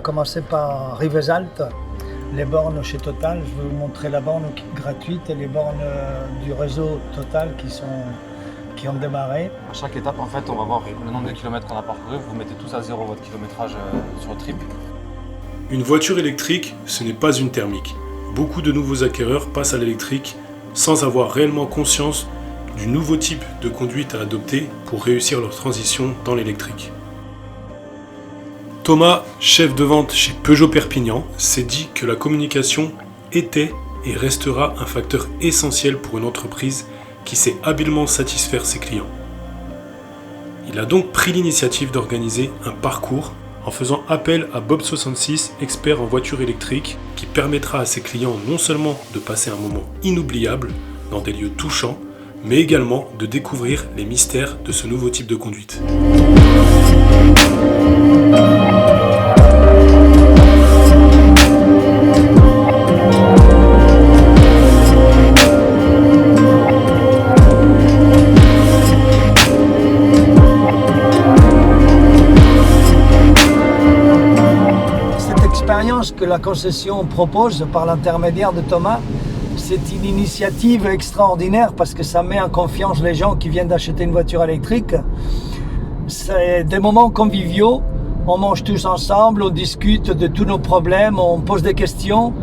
commencer par Rivesaltes, les bornes chez Total. Je vais vous montrer la borne gratuite et les bornes du réseau Total qui ont démarré. À chaque étape, en fait, on va voir le nombre de kilomètres qu'on a parcouru. Vous mettez tous à zéro votre kilométrage sur le trip. Une voiture électrique, ce n'est pas une thermique. Beaucoup de nouveaux acquéreurs passent à l'électrique sans avoir réellement conscience du nouveau type de conduite à adopter pour réussir leur transition dans l'électrique. Thomas, chef de vente chez Peugeot Perpignan, s'est dit que la communication était et restera un facteur essentiel pour une entreprise qui sait habilement satisfaire ses clients. Il a donc pris l'initiative d'organiser un parcours en faisant appel à Bob66, expert en voiture électrique, qui permettra à ses clients non seulement de passer un moment inoubliable dans des lieux touchants, mais également de découvrir les mystères de ce nouveau type de conduite. L'expérience que la concession propose par l'intermédiaire de Thomas, c'est une initiative extraordinaire parce que ça met en confiance les gens qui viennent d'acheter une voiture électrique. C'est des moments conviviaux, on mange tous ensemble, on discute de tous nos problèmes, on pose des questions.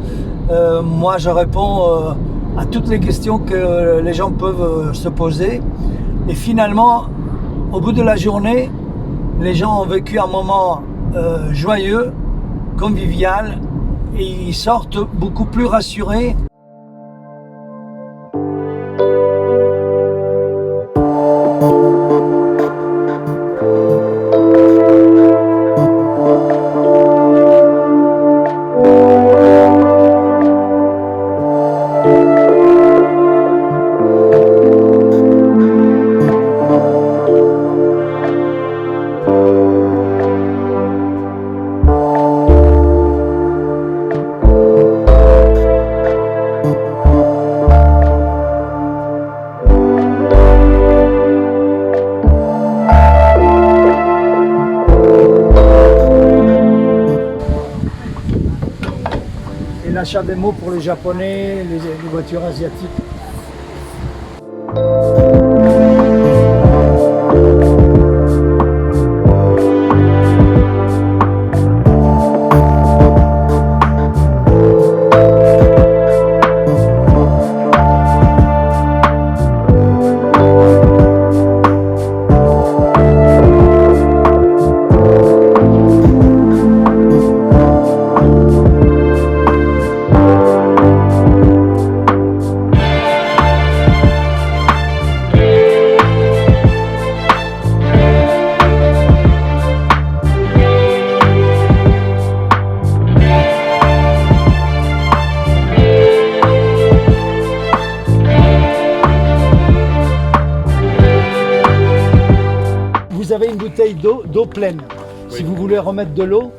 Moi je réponds à toutes les questions que les gens peuvent se poser. Et finalement, au bout de la journée, les gens ont vécu un moment joyeux, convivial, et ils sortent beaucoup plus rassurés. L'achat des mots pour les Japonais, les voitures asiatiques. Vous avez une bouteille d'eau pleine. Oui. Si vous voulez remettre de l'eau,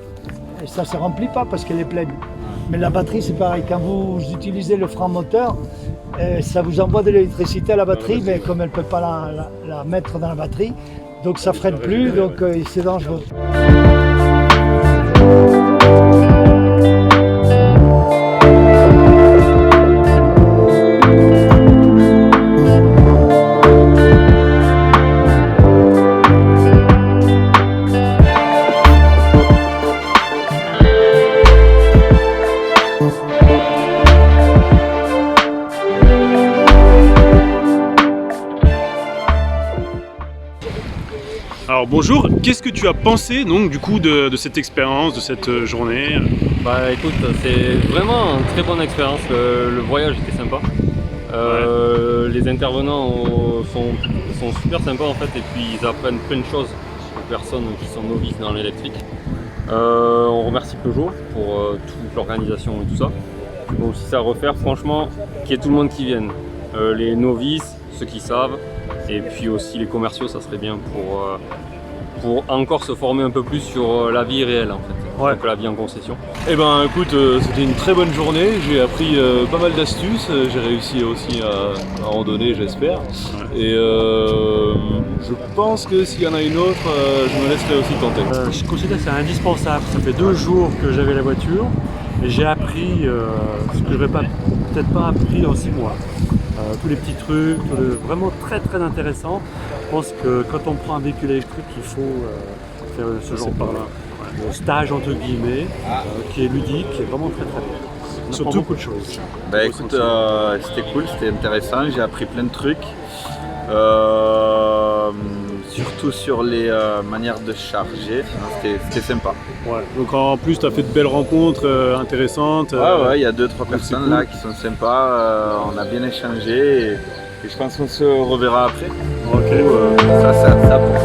ça ne se remplit pas parce qu'elle est pleine. Mais la batterie, c'est pareil. Quand vous utilisez le frein moteur, ça vous envoie de l'électricité à la batterie, mais comme elle ne peut pas la mettre dans la batterie, donc ça ne freine plus, donc c'est dangereux. Alors bonjour, qu'est-ce que tu as pensé donc du coup de cette expérience, de cette journée? Bah écoute, c'est vraiment une très bonne expérience, le voyage était sympa. Les intervenants sont super sympas en fait et puis ils apprennent plein de choses aux personnes qui sont novices dans l'électrique. On remercie Peugeot pour toute l'organisation et tout ça. Donc si c'est à refaire, franchement, qu'il y ait tout le monde qui vienne. Les novices, ceux qui savent, et puis aussi les commerciaux, ça serait bien pour encore se former un peu plus sur la vie réelle en fait. donc la vie en concession. Eh ben écoute, c'était une très bonne journée, j'ai appris pas mal d'astuces, j'ai réussi aussi à randonner j'espère. Et je pense que s'il y en a une autre, je me laisserai aussi tenter. Je considère que c'est indispensable. Ça fait 2 jours que j'avais la voiture et j'ai appris ce que je n'aurais peut-être pas appris en 6 mois. Tous les petits trucs, vraiment très très intéressant. Je pense que quand on prend un véhicule électrique, il faut faire ce genre de stage entre guillemets, qui est ludique, qui est vraiment très très bien. On apprend beaucoup de choses. Bah écoute, c'était cool, c'était intéressant, j'ai appris plein de trucs. Surtout sur les manières de charger, c'était sympa. Ouais. Donc en plus tu as fait de belles rencontres intéressantes. Ouais, il y a 2-3 personnes là qui sont sympas, on a bien échangé et je pense qu'on se reverra après. Ok. Ça pour